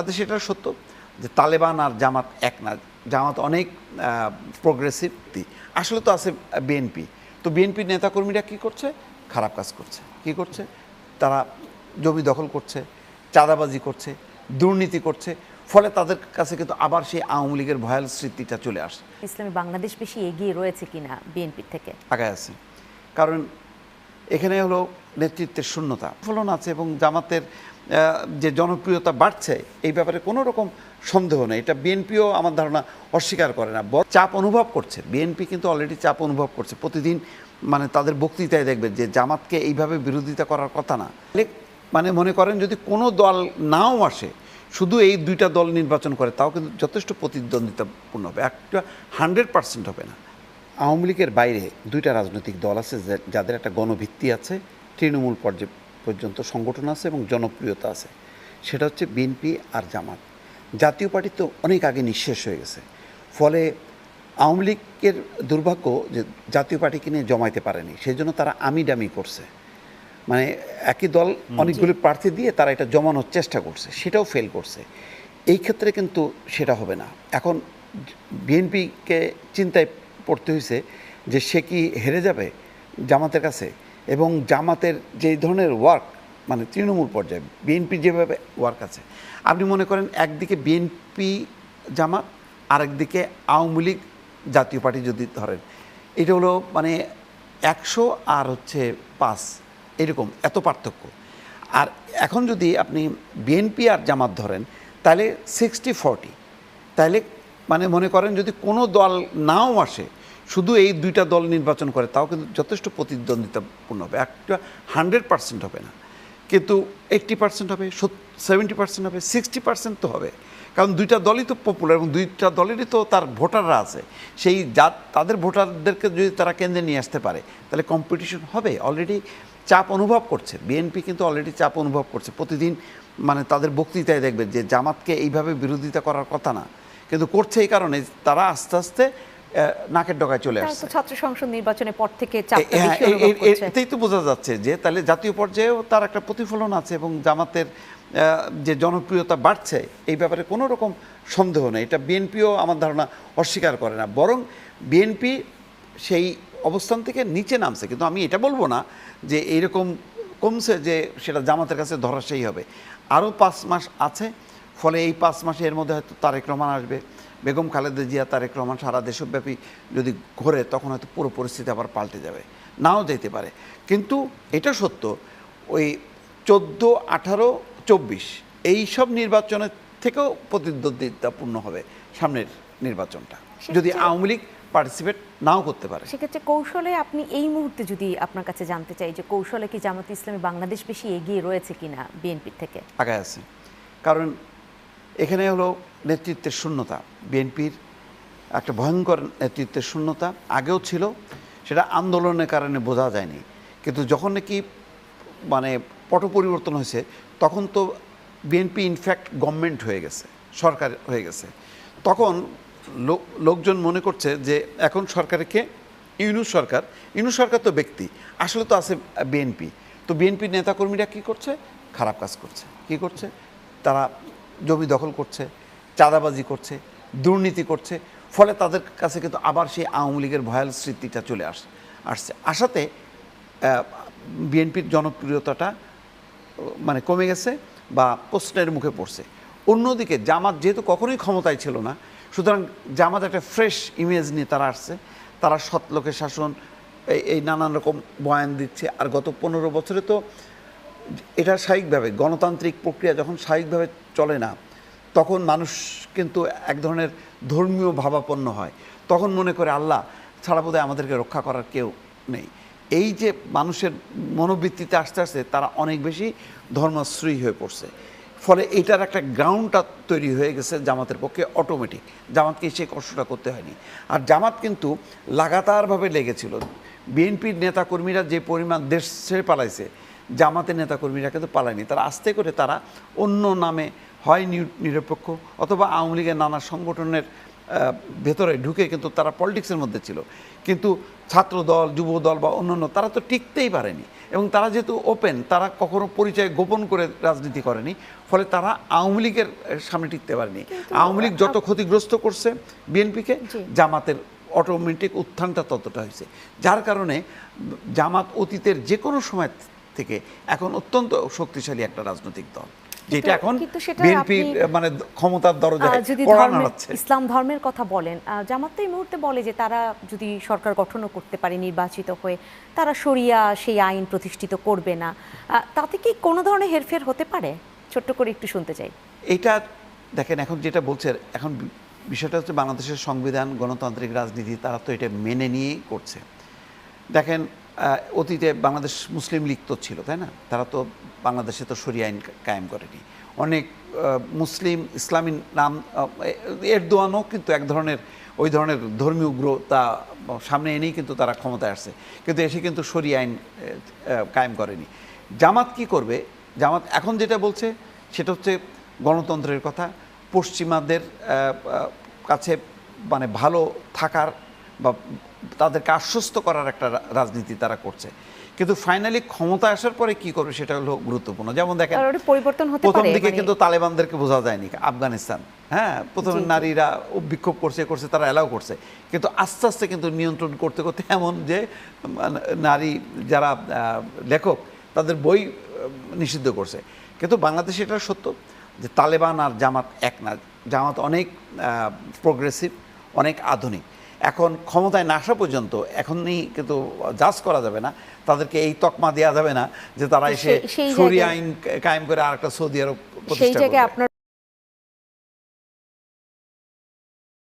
বাংলাদেশে এটা সত্য যে তালেবান আর জামাত এক না, জামাত অনেক প্রোগ্রেসিভ। আসলে তো আছে বিএনপি, তো বিএনপির নেতাকর্মীরা কী করছে? খারাপ কাজ করছে। কি করছে? তারা জমি দখল করছে, চাঁদাবাজি করছে, দুর্নীতি করছে, ফলে তাদের কাছে কিন্তু আবার সেই আওয়ামী লীগের ভয়াল স্মৃতিটা চলে আসে। ইসলামী বাংলাদেশ বেশি এগিয়ে রয়েছে কিনা বিএনপির থেকে? আগে আছে, কারণ এখানে হলো নেতৃত্বের শূন্যতা, ফলন আছে এবং জামাতের যে জনপ্রিয়তা বাড়ছে এই ব্যাপারে কোনো রকম সন্দেহ নেই। এটা বিএনপিও আমার ধারণা অস্বীকার করে না, চাপ অনুভব করছে। বিএনপি কিন্তু অলরেডি চাপ অনুভব করছে প্রতিদিন, মানে তাদের বক্তৃতায় দেখবেন যে জামাতকে এইভাবে বিরোধিতা করার কথা না। মানে মনে করেন যদি কোনো দল নাও আসে, শুধু এই দুইটা দল নির্বাচন করে, তাও কিন্তু যথেষ্ট প্রতিদ্বন্দ্বিতাপূর্ণ হবে, একটা 100% হবে না। আওয়ামী লীগের বাইরে দুইটা রাজনৈতিক দল আছে যাদের একটা গণভিত্তি আছে, তৃণমূল পর্যায় পর্যন্ত সংগঠন আছে এবং জনপ্রিয়তা আছে। সেটা হচ্ছে বিএনপি আর জামাত। জাতীয় পার্টি তো অনেক আগে নিঃশেষ হয়ে গেছে। ফলে আওয়ামী লীগের দুর্ভাগ্য যে জাতীয় পার্টিকে নিয়ে জমাইতে পারেনি, সেই জন্য তারা আমিডামি করছে। মানে একই দল অনেকগুলি প্রার্থী দিয়ে তারা এটা জমানোর চেষ্টা করছে, সেটাও ফেল করছে। এই ক্ষেত্রে কিন্তু সেটা হবে না। এখন বিএনপিকে চিন্তায় পড়তে হয়েছে যে সে কি হেরে যাবে জামাতের কাছে, এবং জামাতের যে ধরনের ওয়ার্ক, মানে তৃণমূল পর্যায়ে বিএনপি যেভাবে ওয়ার্ক আছে, আপনি মনে করেন একদিকে বিএনপি জামাত, আরেকদিকে আওয়ামী লীগ জাতীয় পার্টি যদি ধরেন, এটা হলো মানে 100 আর হচ্ছে 5, এরকম এত পার্থক্য। আর এখন যদি আপনি বিএনপি আর জামাত ধরেন, তাহলে 60-40, তাহলে মানে মনে করেন যদি কোনো দল নাও আসে, শুধু এই দুইটা দল নির্বাচন করে, তাও কিন্তু যথেষ্ট প্রতিদ্বন্দ্বিতাপূর্ণ হবে, একটা 100% হবে না, কিন্তু 80% হবে, 70% হবে, 60% তো হবে। কারণ দুইটা দলই তো পপুলার এবং দুইটা দলেরই তো তার ভোটাররা আছে। সেই তাদের ভোটারদেরকে যদি তারা কেন্দ্রে নিয়ে আসতে পারে, তাহলে কম্পিটিশন হবে। অলরেডি চাপ অনুভব করছে বিএনপি, কিন্তু অলরেডি চাপ অনুভব করছে প্রতিদিন, মানে তাদের বক্তৃতায় দেখবেন যে জামাতকে এইভাবে বিরোধিতা করার কথা না, কিন্তু করছে। এই কারণে তারা আস্তে আস্তে নাকের ডগায় চলে আসছে। ছাত্র সংসদ নির্বাচনের পর থেকে এটাই তো বোঝা যাচ্ছে যে তাহলে জাতীয় পর্যায়েও তার একটা প্রতিফলন আছে এবং জামাতের যে জনপ্রিয়তা বাড়ছে এই ব্যাপারে কোনো রকম সন্দেহ নেই। এটা বিএনপিও আমার ধারণা অস্বীকার করে না, বরং বিএনপি সেই অবস্থান থেকে নিচে নামছে। কিন্তু আমি এটা বলবো না যে এইরকম কমছে যে সেটা জামাতের কাছে ধরাশায়ী হবে। আরও 5 মাস আছে, ফলে এই 5 মাসে এর মধ্যে হয়তো তারেক রহমান আসবে, বেগম খালেদা জিয়া, তারেক রহমান সারা দেশব্যাপী যদি ঘোরে, তখন হয়তো পুরো পরিস্থিতি আবার পাল্টে যাবে, নাও যেতে পারে। কিন্তু এটা সত্য, ওই 14, 18, 24 এই সব নির্বাচনের থেকেও প্রতিদ্বন্দ্বিতাপূর্ণ হবে সামনের নির্বাচনটা, যদি আওয়ামী লীগ পার্টিসিপেট নাও করতে পারে। সেক্ষেত্রে কৌশলে আপনি এই মুহূর্তে যদি আপনার কাছে জানতে চাই যে কৌশলে কি জামাত ইসলামী বাংলাদেশ বেশি এগিয়ে রয়েছে কিনা বিএনপির থেকে? আগে আছে, কারণ এখানে হলো নেতৃত্বের শূন্যতা। বিএনপির একটা ভয়ঙ্কর নেতৃত্বের শূন্যতা আগেও ছিল, সেটা আন্দোলনের কারণে বোঝা যায়নি। কিন্তু যখন নাকি মানে পট পরিবর্তন হয়েছে, তখন তো বিএনপি ইনফ্যাক্ট গভর্নমেন্ট হয়ে গেছে, সরকার হয়ে গেছে। তখন লোকজন মনে করছে যে এখন সরকারকে ইউনূস সরকার তো ব্যক্তি, আসলে তো আছে বিএনপি। তো বিএনপির নেতাকর্মীরা কী করছে? খারাপ কাজ করছে। কি করছে? তারা জমি দখল করছে, চাঁদাবাজি করছে, দুর্নীতি করছে, ফলে তাদের কাছে কিন্তু আবার সেই আওয়ামী লীগের ভয়াল স্মৃতিটা চলে আসছে। আসাতে বিএনপির জনপ্রিয়তাটা মানে কমে গেছে বা প্রশ্নের মুখে পড়ছে। অন্যদিকে জামাত যেহেতু কখনোই ক্ষমতায় ছিল না, সুতরাং জামাত একটা ফ্রেশ ইমেজ নিয়ে তারা আসছে। তারা সৎ লোকের শাসন, এই নানান রকম বয়ান দিচ্ছে। আর গত 15 বছরে তো এটা স্বাভাবিকভাবে গণতান্ত্রিক প্রক্রিয়া যখন স্বাভাবিকভাবে চলে না, তখন মানুষ কিন্তু এক ধরনের ধর্মীয় ভাবাপন্ন হয়। তখন মনে করে আল্লাহ ছাড়া বোধহয় আমাদেরকে রক্ষা করার কেউ নেই। এই যে মানুষের মনোবৃত্তিতে আস্তে আস্তে তারা অনেক বেশি ধর্মাশ্রয়ী হয়ে পড়ছে। ফলে এটার একটা গ্রাউন্ডটা তৈরি হয়ে গেছে জামাতের পক্ষে অটোমেটিক। জামাতকে সেই কষ্টটা করতে হয়নি। আর জামাত কিন্তু লাগাতারভাবে লেগেছিল। বিএনপির নেতাকর্মীরা যে পরিমাণ দেশ ছেড়ে পালাইছে, জামাতের নেতাকর্মীরা কিন্তু পালায়নি। তারা আস্তে করে তারা অন্য নামে হয় নিরপেক্ষ অথবা আওয়ামী লীগের নানা সংগঠনের ভেতরে ঢুকে কিন্তু তারা পলিটিক্সের মধ্যে ছিল, কিন্তু ছাত্র দল, যুব দল বা অন্যান্য তারা তো টিকতেই পারেনি। এবং তারা যেহেতু ওপেন, তারা কখনো পরিচয় গোপন করে রাজনীতি করেনি, ফলে তারা আওয়ামী লীগের সামনে টিকতে পারেনি। আওয়ামী লীগ যত ক্ষতিগ্রস্ত করছে বিএনপিকে, জি। জামাতের অটোমেটিক উত্থানটা ততটা হয়েছে, যার কারণে জামাত অতীতের যে কোনো সময় থেকে এখন অত্যন্ত শক্তিশালী একটা রাজনৈতিক দল, যেটা এখন কিন্তু সেটা বিএনপি আপনি- মানে ক্ষমতার দরজায় যদি কড়া নাড়াচ্ছে। ইসলাম ধর্মের কথা বলেন, জামাত তো এই মুহূর্তে বলে যে তারা যদি সরকার গঠনও করতে পারে নির্বাচিত হয়ে, তারা শরিয়া সেই আইন প্রতিষ্ঠিত করবে না। তাতে কি কোনো ধরনের হেরফের হতে পারে? ছোট্ট করে একটু শুনতে চাই। এইটা দেখেন, এখন যেটা বলছে, এখন বিষয়টা হচ্ছে বাংলাদেশের সংবিধান, গণতান্ত্রিক রাজনীতি, তারা তো এটা মেনে নিয়েই করছে। দেখেন, অতীতে বাংলাদেশ মুসলিম লীগ তো ছিল, তাই না? তারা তো বাংলাদেশে তো শরিয়া আইন কায়েম করেনি। অনেক মুসলিম ইসলামী নাম, এরদোয়ানও কিন্তু এক ধরনের ওই ধরনের ধর্মীয় উগ্রতা সামনে এনেই কিন্তু তারা ক্ষমতায় আসছে, কিন্তু এসে কিন্তু শরিয়া আইন কায়েম করেনি। জামাত কি করবে? জামাত এখন যেটা বলছে সেটা হচ্ছে গণতন্ত্রের কথা, পশ্চিমাদের কাছে মানে ভালো থাকার বা তাদেরকে আশ্বস্ত করার একটা রাজনীতি তারা করছে। কিন্তু ফাইনালি ক্ষমতা আসার পরে কি করবে সেটা হলো গুরুত্বপূর্ণ। যেমন দেখেন, আর ওটা পরিবর্তন হতে প্রথম পারে, দিকে মানে- কিন্তু তালেবানদেরকে বোঝা যায়নি আফগানিস্তান, হ্যাঁ, প্রথমে জি, জি। নারীরা বিক্ষোভ করছে, তারা অ্যালাউ করছে, কিন্তু আস্তে আস্তে কিন্তু নিয়ন্ত্রণ করতে করতে এমন যে নারী যারা লেখক তাদের বই নিষিদ্ধ করছে। কিন্তু বাংলাদেশে এটা সত্য যে তালেবান আর জামাত এক না। জামাত অনেক প্রোগ্রেসিভ, অনেক আধুনিক। এখন ক্ষমতায় না আসা পর্যন্ত এখনই কিন্তু জাজ করা যাবে না, তাদেরকে এই তকমা দেওয়া যাবে না যে তারা তো এসে সেই শরিয়া জায়গায়- আইন কায়েম করে আরেকটা সৌদি আরব সেই প্রতিষ্ঠা জায়গায় করবে। আপনার